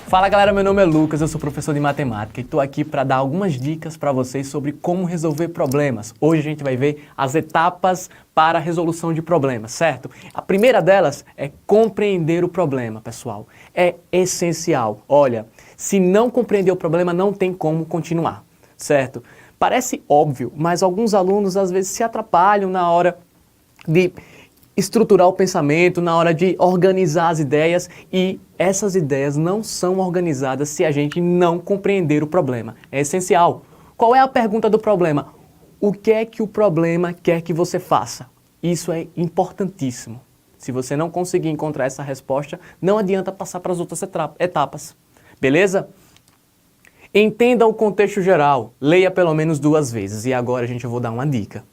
Fala galera, meu nome é Lucas, eu sou professor de matemática e estou aqui para dar algumas dicas para vocês sobre como resolver problemas. Hoje a gente vai ver as etapas para a resolução de problemas, certo? A primeira delas é compreender o problema, pessoal. É essencial. Olha, se não compreender o problema, não tem como continuar, certo? Parece óbvio, mas alguns alunos às vezes se atrapalham na hora de estruturar o pensamento, na hora de organizar as ideias, e essas ideias não são organizadas se a gente não compreender o problema. É essencial. Qual é a pergunta do problema? O que é que o problema quer que você faça? Isso é importantíssimo. Se você não conseguir encontrar essa resposta, não adianta passar para as outras etapas. Beleza? Entenda o contexto geral. Leia pelo menos 2 vezes. E agora, gente, eu vou dar uma dica.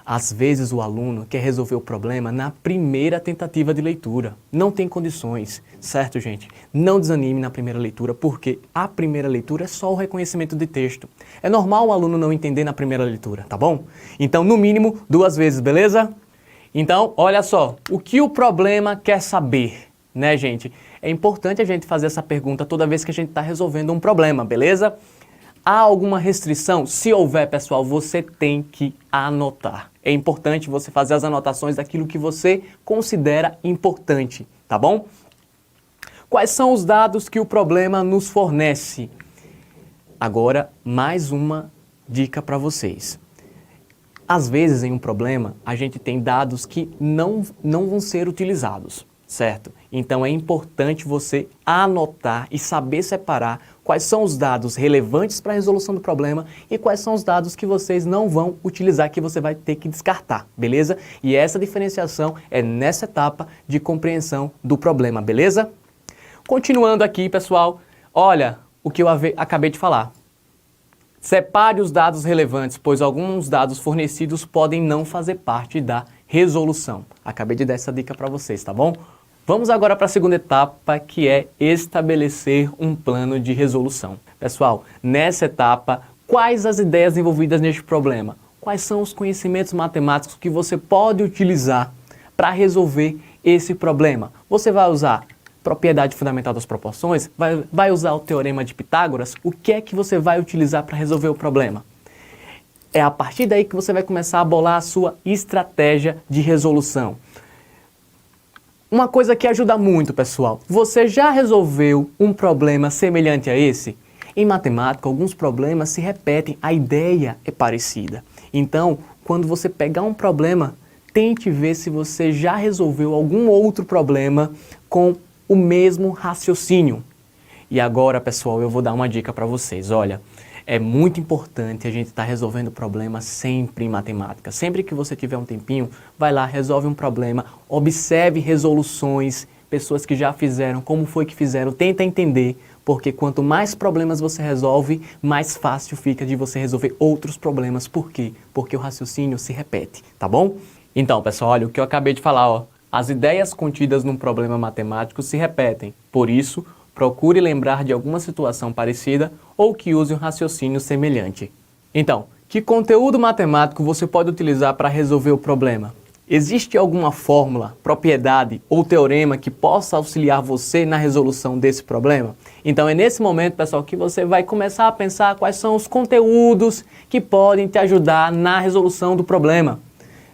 Às vezes o aluno quer resolver o problema na primeira tentativa de leitura. Não tem condições, certo, gente? Não desanime na primeira leitura, porque a primeira leitura é só o reconhecimento de texto. É normal o aluno não entender na primeira leitura, tá bom? Então, no mínimo, 2 vezes, beleza? Então, olha só, o que o problema quer saber, né, gente? É importante a gente fazer essa pergunta toda vez que a gente está resolvendo um problema, beleza? Há alguma restrição? Se houver, pessoal, você tem que anotar. É importante você fazer as anotações daquilo que você considera importante, tá bom? Quais são os dados que o problema nos fornece? Agora, mais uma dica para vocês. Às vezes, em um problema, a gente tem dados que não vão ser utilizados, certo? Então, é importante você anotar e saber separar quais são os dados relevantes para a resolução do problema e quais são os dados que vocês não vão utilizar, que você vai ter que descartar, beleza? E essa diferenciação é nessa etapa de compreensão do problema, beleza? Continuando aqui, pessoal, olha o que eu acabei de falar. Separe os dados relevantes, pois alguns dados fornecidos podem não fazer parte da resolução. Acabei de dar essa dica para vocês, tá bom? Vamos agora para a segunda etapa, que é estabelecer um plano de resolução. Pessoal, nessa etapa, quais as ideias envolvidas neste problema? Quais são os conhecimentos matemáticos que você pode utilizar para resolver esse problema? Você vai usar propriedade fundamental das proporções? Vai usar o teorema de Pitágoras? O que é que você vai utilizar para resolver o problema? É a partir daí que você vai começar a bolar a sua estratégia de resolução. Uma coisa que ajuda muito, pessoal, você já resolveu um problema semelhante a esse? Em matemática, alguns problemas se repetem, a ideia é parecida. Então, quando você pegar um problema, tente ver se você já resolveu algum outro problema com o mesmo raciocínio. E agora, pessoal, eu vou dar uma dica para vocês. Olha, é muito importante a gente estar resolvendo problemas sempre em matemática. Sempre que você tiver um tempinho, vai lá, resolve um problema, observe resoluções, pessoas que já fizeram, como foi que fizeram, tenta entender, porque quanto mais problemas você resolve, mais fácil fica de você resolver outros problemas. Por quê? Porque o raciocínio se repete, tá bom? Então, pessoal, olha o que eu acabei de falar, ó. As ideias contidas num problema matemático se repetem, por isso, procure lembrar de alguma situação parecida ou que use um raciocínio semelhante. Então, que conteúdo matemático você pode utilizar para resolver o problema? Existe alguma fórmula, propriedade ou teorema que possa auxiliar você na resolução desse problema? Então é nesse momento, pessoal, que você vai começar a pensar quais são os conteúdos que podem te ajudar na resolução do problema.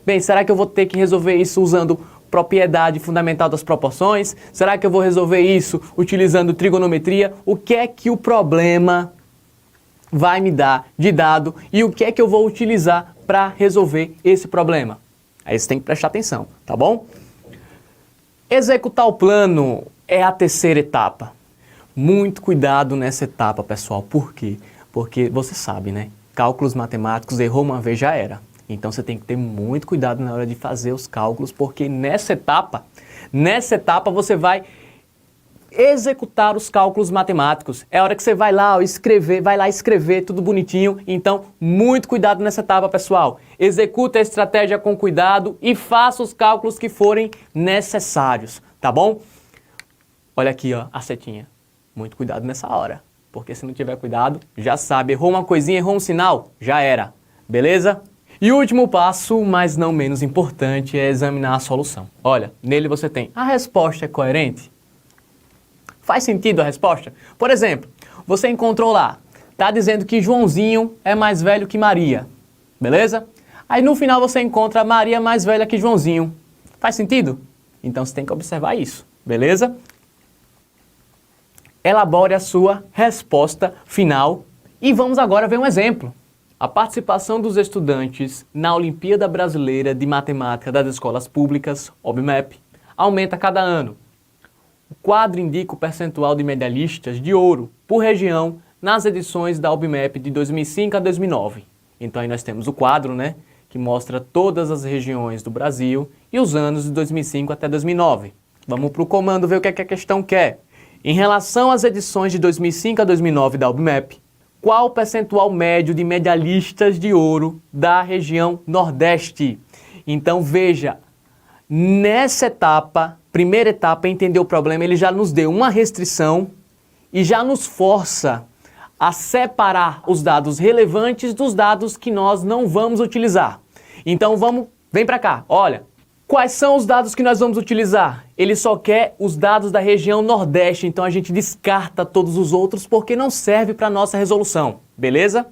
Bem, será que eu vou ter que resolver isso usando propriedade fundamental das proporções? Será que eu vou resolver isso utilizando trigonometria? O que é que o problema vai me dar de dado e o que é que eu vou utilizar para resolver esse problema? Aí você tem que prestar atenção, tá bom? Executar o plano é a terceira etapa. Muito cuidado nessa etapa, pessoal. Por quê? Porque você sabe, né? Cálculos matemáticos, errou uma vez, já era. Então você tem que ter muito cuidado na hora de fazer os cálculos, porque nessa etapa você vai executar os cálculos matemáticos. É a hora que você vai lá escrever tudo bonitinho. Então, muito cuidado nessa etapa, pessoal. Executa a estratégia com cuidado e faça os cálculos que forem necessários, tá bom? Olha aqui, ó, a setinha. Muito cuidado nessa hora, porque se não tiver cuidado, já sabe, errou uma coisinha, errou um sinal, já era. Beleza? E o último passo, mas não menos importante, é examinar a solução. Olha, nele você tem: a resposta é coerente? Faz sentido a resposta? Por exemplo, você encontrou lá, tá dizendo que Joãozinho é mais velho que Maria, beleza? Aí no final você encontra Maria mais velha que Joãozinho. Faz sentido? Então você tem que observar isso, beleza? Elabore a sua resposta final e vamos agora ver um exemplo. A participação dos estudantes na Olimpíada Brasileira de Matemática das Escolas Públicas, OBMEP, aumenta a cada ano. O quadro indica o percentual de medalhistas de ouro por região nas edições da OBMEP de 2005 a 2009. Então aí nós temos o quadro, né, que mostra todas as regiões do Brasil e os anos de 2005 até 2009. Vamos para o comando ver o que é que a questão quer. Em relação às edições de 2005 a 2009 da OBMEP, qual o percentual médio de medalhistas de ouro da região Nordeste? Então veja, nessa etapa, primeira etapa, entender o problema, ele já nos deu uma restrição e já nos força a separar os dados relevantes dos dados que nós não vamos utilizar. Então vem para cá, olha. Quais são os dados que nós vamos utilizar? Ele só quer os dados da região Nordeste, então a gente descarta todos os outros porque não serve para a nossa resolução, beleza?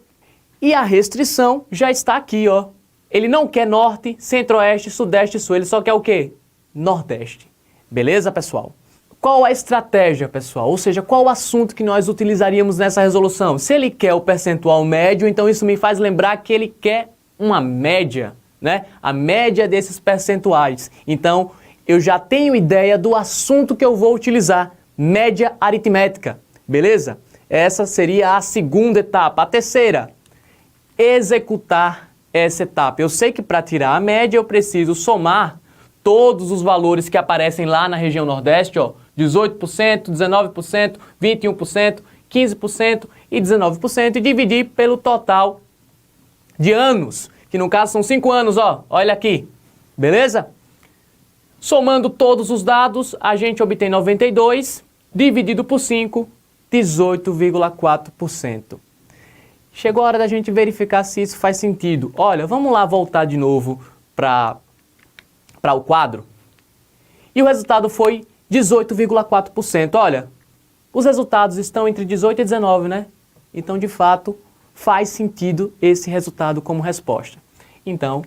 E a restrição já está aqui, ó. Ele não quer Norte, Centro-Oeste, Sudeste e Sul, ele só quer o quê? Nordeste. Beleza, pessoal? Qual a estratégia, pessoal? Ou seja, qual o assunto que nós utilizaríamos nessa resolução? Se ele quer o percentual médio, então isso me faz lembrar que ele quer uma média, né? A média desses percentuais. Então, eu já tenho ideia do assunto que eu vou utilizar, média aritmética, beleza? Essa seria a segunda etapa. A terceira, executar essa etapa. Eu sei que para tirar a média eu preciso somar todos os valores que aparecem lá na região Nordeste, ó, 18%, 19%, 21%, 15% e 19% e dividir pelo total de anos, que no caso são 5 anos, ó, olha aqui, beleza? Somando todos os dados, a gente obtém 92, dividido por 5, 18,4%. Chegou a hora da gente verificar se isso faz sentido. Olha, vamos lá voltar de novo para o quadro. E o resultado foi 18,4%. Olha, os resultados estão entre 18 e 19, né? Então, de fato, faz sentido esse resultado como resposta. Então,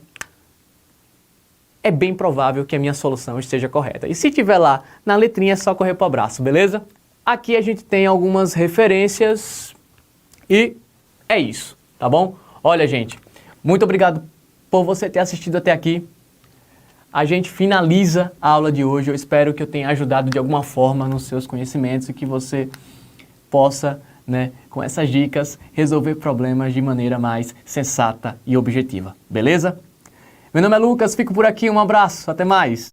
é bem provável que a minha solução esteja correta. E se tiver lá na letrinha, é só correr para o abraço, beleza? Aqui a gente tem algumas referências e é isso, tá bom? Olha, gente, muito obrigado por você ter assistido até aqui. A gente finaliza a aula de hoje. Eu espero que eu tenha ajudado de alguma forma nos seus conhecimentos e que você possa, né, com essas dicas, resolver problemas de maneira mais sensata e objetiva. Beleza? Meu nome é Lucas, fico por aqui, um abraço, até mais!